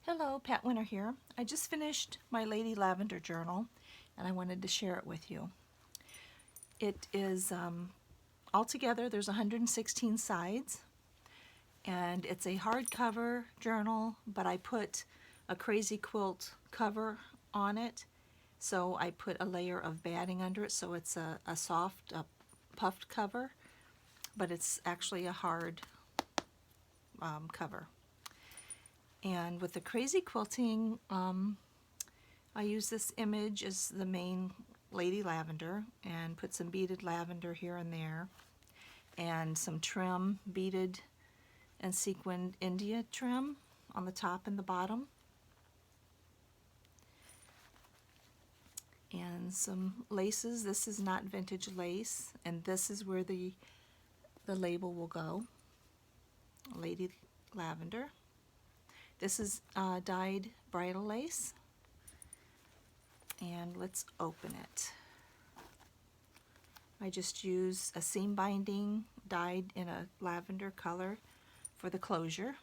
Hello, Pat Winter here. I just finished my Lady Lavender journal and I wanted to share it with you. It is altogether there's 116 sides and it's a hardcover journal, but I put a crazy quilt cover on it. So I put a layer of batting under it so it's a soft puffed cover, but it's actually a hard cover. And with the crazy quilting, I use this image as the main Lady Lavender and put some beaded lavender here and there and some trim, beaded and sequined India trim on the top and the bottom. And some laces. This is not vintage lace, and this is where the label will go. Lady Lavender. This is dyed bridal lace, and let's open it. I just use a seam binding dyed in a lavender color for the closure.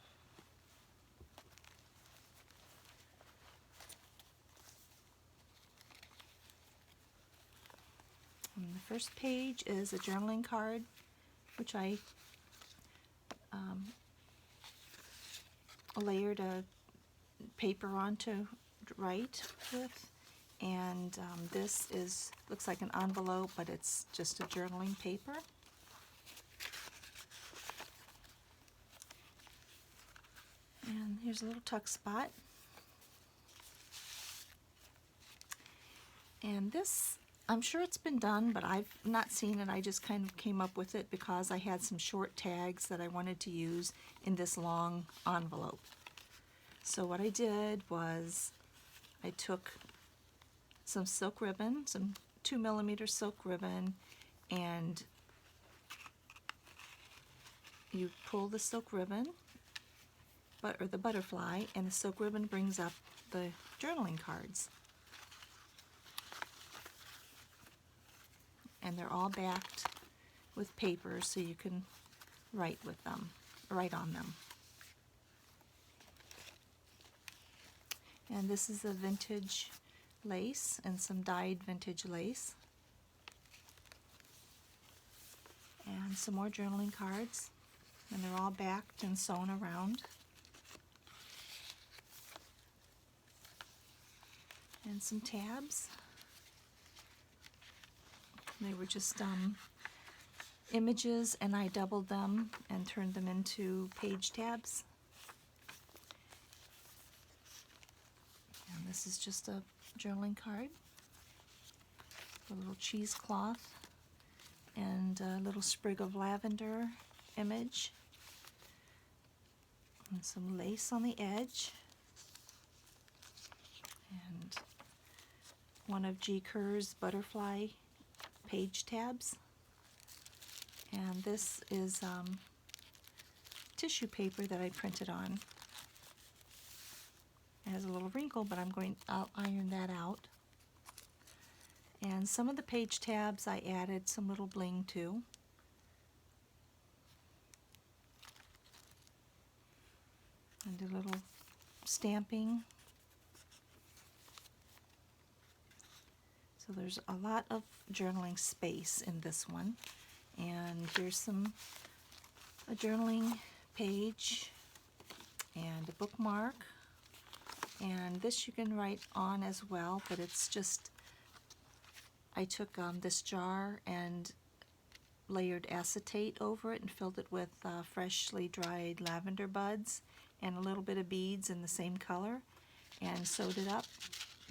And the first page is a journaling card, which I layered a paper on to write with, and this looks like an envelope, but it's just a journaling paper. And here's a little tuck spot. And this, I'm sure it's been done, but I've not seen it. I just kind of came up with it because I had some short tags that I wanted to use in this long envelope. So what I did was I took some silk ribbon, some 2mm silk ribbon, and you pull the silk ribbon, or the butterfly, and the silk ribbon brings up the journaling cards. And they're all backed with paper so you can write on them. And this is a vintage lace and some dyed vintage lace. And some more journaling cards, and they're all backed and sewn around. And some tabs. They were just images, and I doubled them and turned them into page tabs. And this is just a journaling card, a little cheesecloth, and a little sprig of lavender image, and some lace on the edge, and one of G. Kerr's butterfly page tabs. And this is tissue paper that I printed on. It has a little wrinkle, but I'll iron that out. And some of the page tabs I added some little bling to. And a little stamping. So there's a lot of journaling space in this one. And here's a journaling page and a bookmark. And this you can write on as well, but it's just, I took this jar and layered acetate over it and filled it with freshly dried lavender buds and a little bit of beads in the same color and sewed it up.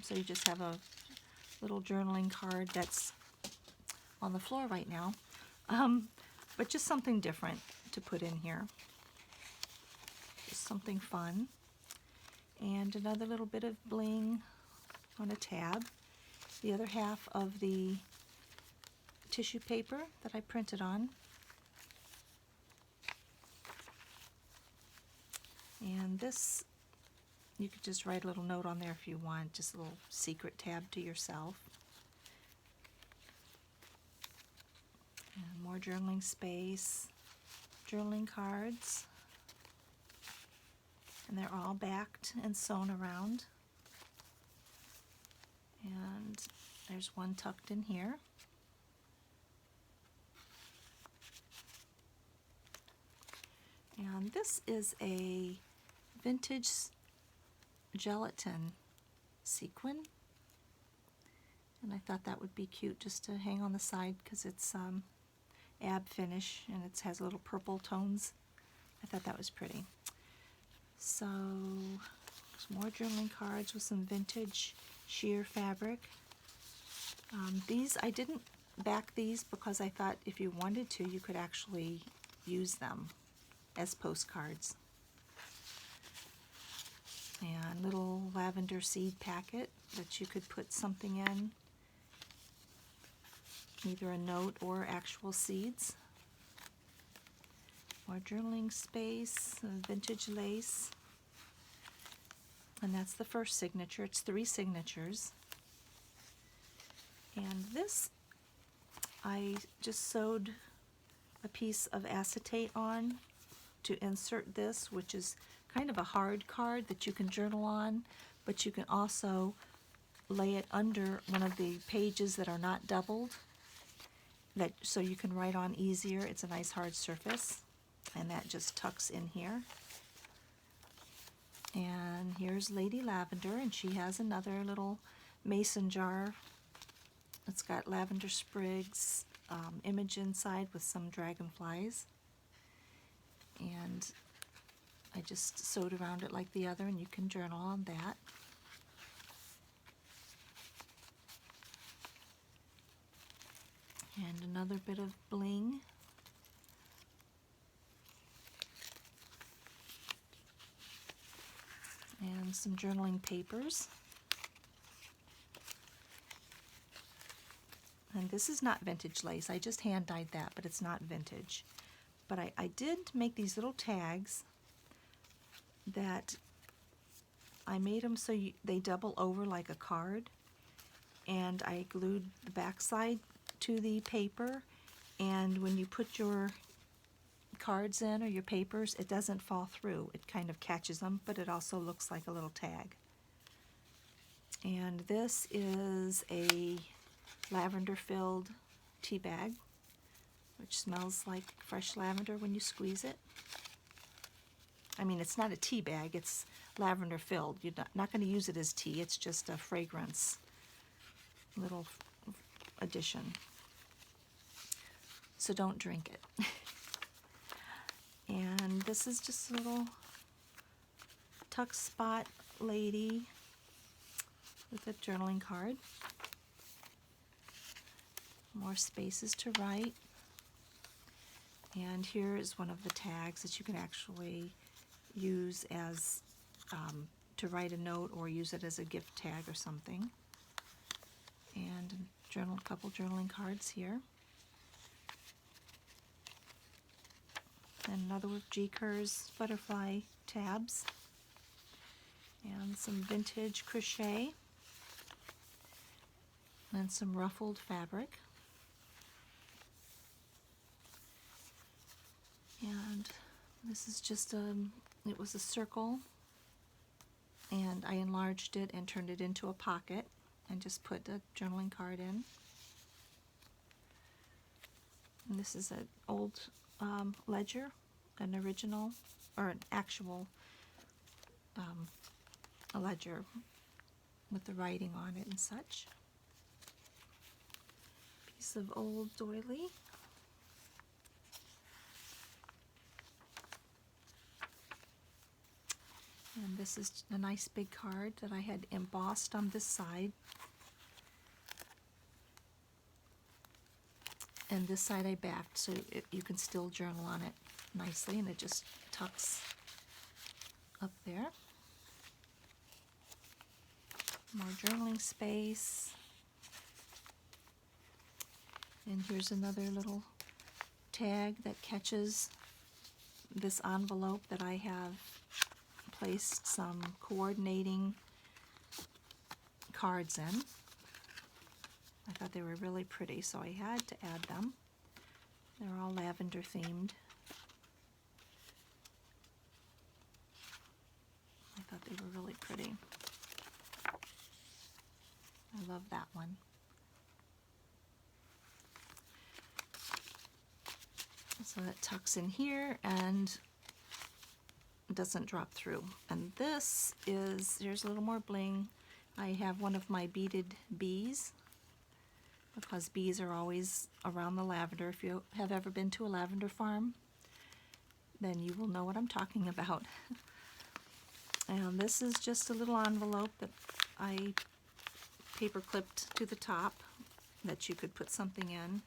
So you just have a little journaling card that's on the floor right now, but just something different to put in here. Just something fun. And another little bit of bling on a tab. The other half of the tissue paper that I printed on. And this, you could just write a little note on there if you want, just a little secret tab to yourself. And more journaling space, journaling cards. And they're all backed and sewn around. And there's one tucked in here. And this is a vintage gelatin sequin. And I thought that would be cute just to hang on the side because it's ab finish and it has little purple tones. I thought that was pretty. So, some more journaling cards with some vintage sheer fabric. These, I didn't back these because I thought if you wanted to, you could actually use them as postcards. And little lavender seed packet that you could put something in, either a note or actual seeds. More journaling space, vintage lace. And that's the first signature. It's 3 signatures. And this, I just sewed a piece of acetate on to insert this, which is kind of a hard card that you can journal on, but you can also lay it under one of the pages that are not doubled, so you can write on easier. It's a nice hard surface, and that just tucks in here. And here's Lady Lavender, and she has another little mason jar. It's got lavender sprigs, image inside with some dragonflies. And I just sewed around it like the other, and you can journal on that. And another bit of bling. And some journaling papers. And this is not vintage lace. I just hand dyed that, but it's not vintage. But I did make these little tags that I made them so they double over like a card. And I glued the backside to the paper. And when you put your cards in or your papers, it doesn't fall through. It kind of catches them, but it also looks like a little tag. And this is a lavender-filled tea bag, which smells like fresh lavender when you squeeze it. I mean, it's not a tea bag, it's lavender-filled. You're not going to use it as tea, it's just a fragrance little addition. So don't drink it. And this is just a little tuck spot lady with a journaling card. More spaces to write. And here is one of the tags that you can actually use as to write a note or use it as a gift tag or something. And a couple journaling cards here. And another with G-Cur's butterfly tabs. And some vintage crochet. And some ruffled fabric. And this is just it was a circle, and I enlarged it and turned it into a pocket and just put a journaling card in. And this is an old ledger, an original, or an actual a ledger with the writing on it and such. Piece of old doily. And this is a nice big card that I had embossed on this side. And this side I backed so you can still journal on it nicely, and it just tucks up there. More journaling space. And here's another little tag that catches this envelope that I have placed some coordinating cards in. I thought they were really pretty, so I had to add them. They're all lavender themed. pretty. I love that one. So that tucks in here and doesn't drop through. And this is, here's a little more bling. I have one of my beaded bees, because bees are always around the lavender. If you have ever been to a lavender farm, then you will know what I'm talking about. And this is just a little envelope that I paper clipped to the top that you could put something in.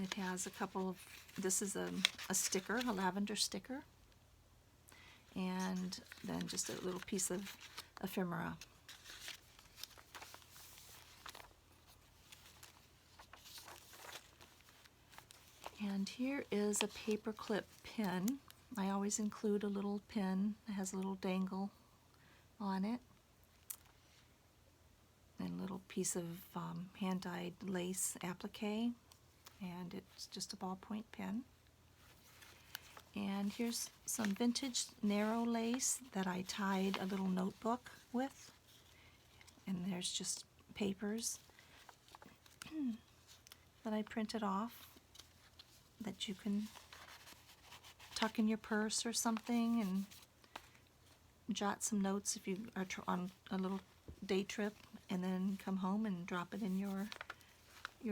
It has a couple of, this is a sticker, a lavender sticker, and then just a little piece of ephemera. And here is a paperclip pin. I always include a little pin that has a little dangle on it, and a little piece of hand-dyed lace applique, and it's just a ballpoint pen. And here's some vintage narrow lace that I tied a little notebook with, and there's just papers that I printed off that you can tuck in your purse or something and jot some notes if you are on a little day trip, and then come home and drop it in your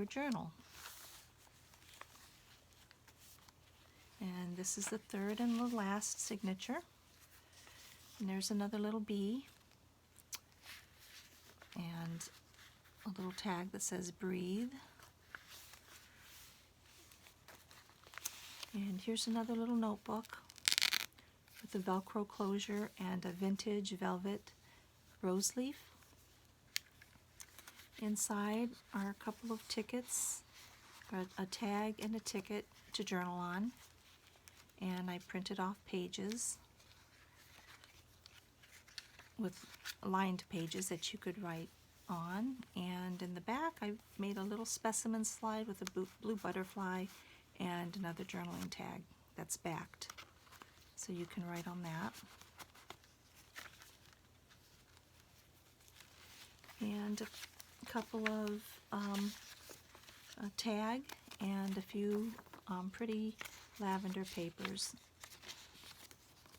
journal. And this is the third and the last signature. And there's another little bee and a little tag that says breathe. And here's another little notebook with a Velcro closure and a vintage velvet rose leaf. Inside are a couple of tickets, a tag and a ticket to journal on. And I printed off pages with lined pages that you could write on. And in the back I made a little specimen slide with a blue butterfly and another journaling tag that's backed, so you can write on that. And a couple of a tag and a few pretty lavender papers,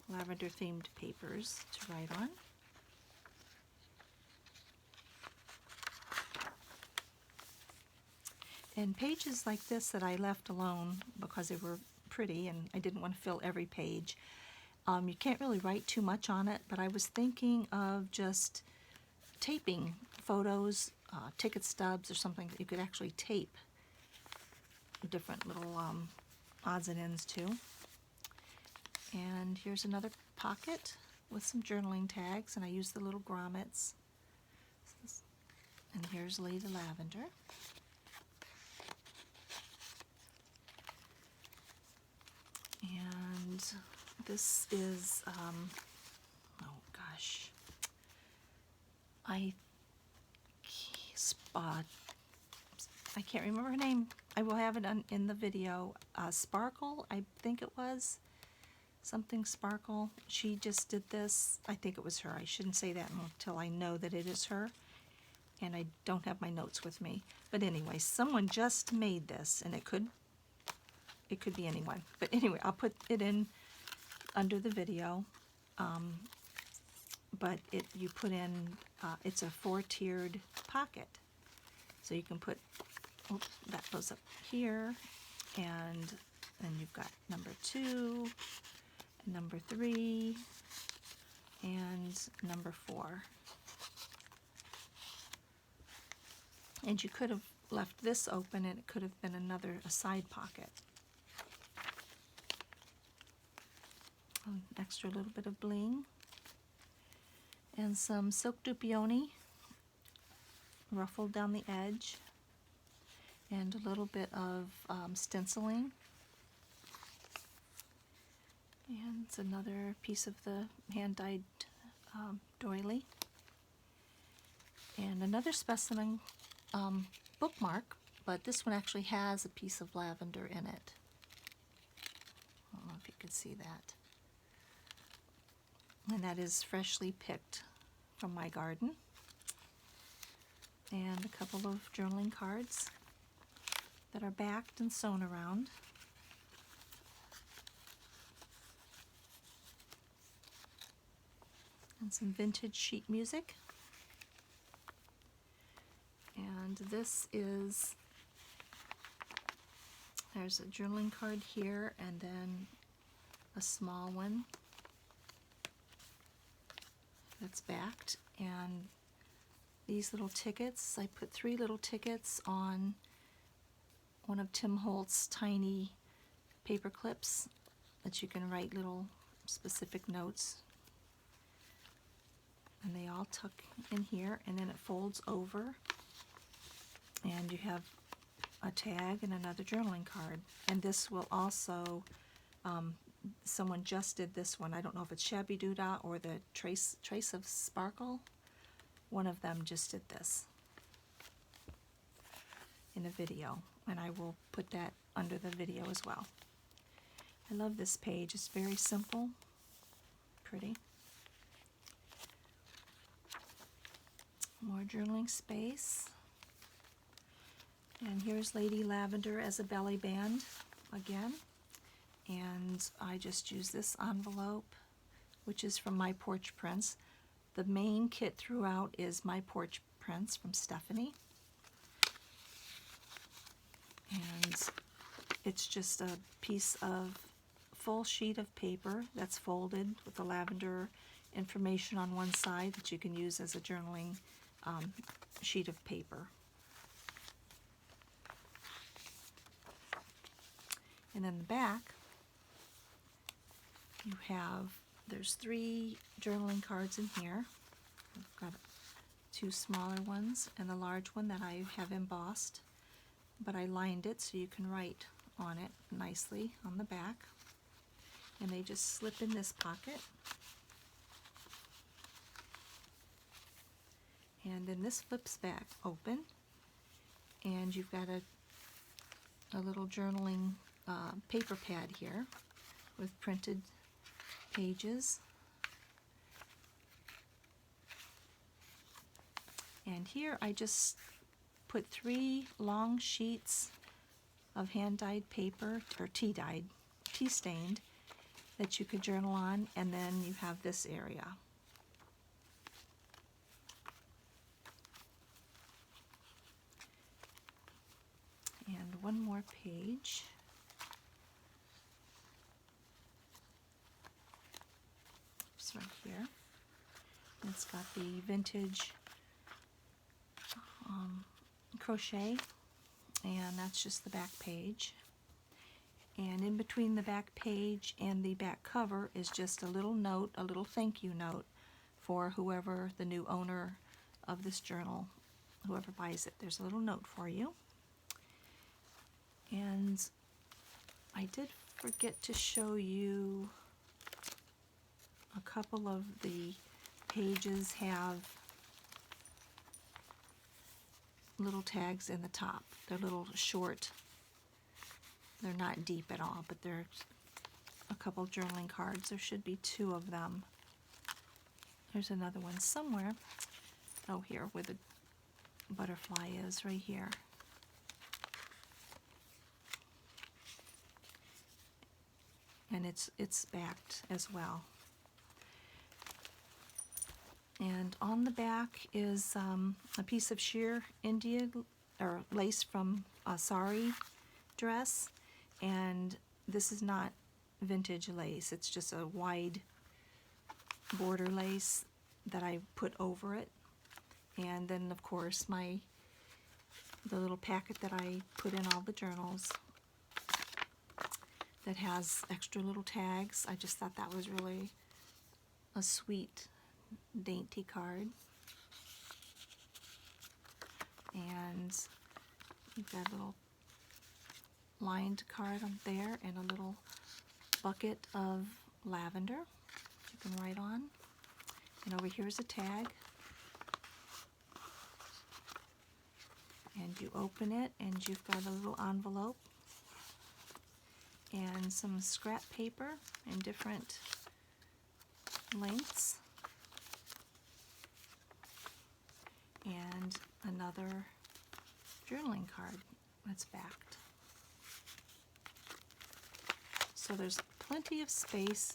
lavender themed papers to write on. And pages like this that I left alone because they were pretty and I didn't want to fill every page. You can't really write too much on it, but I was thinking of just taping photos, ticket stubs or something that you could actually tape different little odds and ends to. And here's another pocket with some journaling tags, and I used the little grommets. And here's Lady Lavender. And this is, oh gosh, I can't remember her name. I will have it in the video. Sparkle, I think it was. Something Sparkle. She just did this. I think it was her. I shouldn't say that until I know that it is her. And I don't have my notes with me. But anyway, someone just made this, and it could be anyone. But anyway, I'll put it in under the video. But you put in, it's a 4-tiered pocket. So you can put, oops, that goes up here, and then you've got number 2, and number 3, and number 4. And you could have left this open, and it could have been a side pocket. An extra little bit of bling. And some silk dupioni ruffled down the edge, and a little bit of stenciling. And it's another piece of the hand-dyed doily. And another specimen bookmark, but this one actually has a piece of lavender in it. see that. And that is freshly picked from my garden. And a couple of journaling cards that are backed and sewn around. And some vintage sheet music. And this is, there's a journaling card here and then a small one that's backed. And these little tickets, I put 3 little tickets on one of Tim Holtz's tiny paper clips that you can write little specific notes. And they all tuck in here, and then it folds over, and you have a tag and another journaling card. And this will also, someone just did this one. I don't know if it's Shabby Doodah or the Trace of Sparkle. One of them just did this in a video, and I will put that under the video as well. I love this page. It's very simple, pretty. More journaling space. And here's Lady Lavender as a belly band again. And I just use this envelope, which is from My Porch Prints. The main kit throughout is My Porch Prints from Stephanie. And it's just a piece of full sheet of paper that's folded with the lavender information on one side that you can use as a journaling sheet of paper. And in the back, you have, there's 3 journaling cards in here. I've got 2 smaller ones and a large one that I have embossed, but I lined it so you can write on it nicely on the back. And they just slip in this pocket. And then this flips back open, and you've got a little journaling paper pad here with printed pages. And here I just put 3 long sheets of hand-dyed paper, or tea-dyed, tea-stained, that you could journal on, and then you have this area. And one more page. It's right here. It's got the vintage crochet, and that's just the back page. And in between the back page and the back cover is just a little note, a little thank you note for whoever the new owner of this journal, whoever buys it. There's a little note for you. And I did forget to show you a couple of the pages have little tags in the top. They're little short. They're not deep at all, but they're a couple journaling cards. There should be 2 of them. There's another one somewhere. Oh, here, where the butterfly is, right here. And it's backed as well. And on the back is a piece of sheer India or lace from a sari dress, and this is not vintage lace. It's just a wide border lace that I put over it. And then of course the little packet that I put in all the journals that has extra little tags. I just thought that was really a sweet, dainty card. And you've got a little lined card on there and a little bucket of lavender you can write on. And over here is a tag. And you open it and you've got a little envelope. and some scrap paper in different lengths, and another journaling card that's backed. So there's plenty of space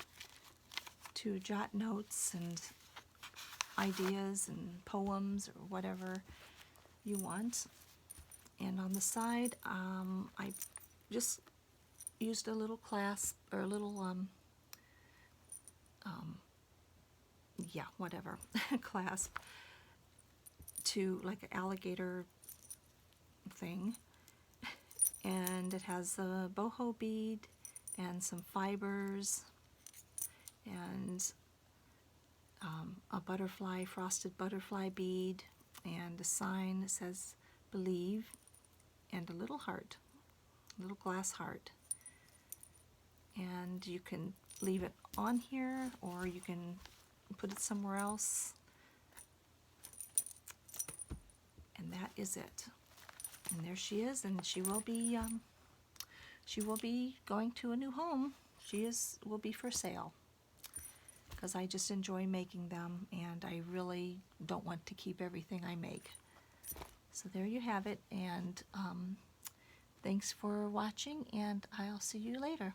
to jot notes and ideas and poems or whatever you want. And on the side, I just used a little clasp, or a little, yeah, whatever, clasp, to like an alligator thing. And it has a boho bead and some fibers and a butterfly, frosted butterfly bead, and a sign that says believe, and a little heart, a little glass heart. And you can leave it on here, or you can put it somewhere else. And that is it. And there she is, and she will be going to a new home. Will be for sale, because I just enjoy making them, and I really don't want to keep everything I make. So there you have it, and thanks for watching, and I'll see you later.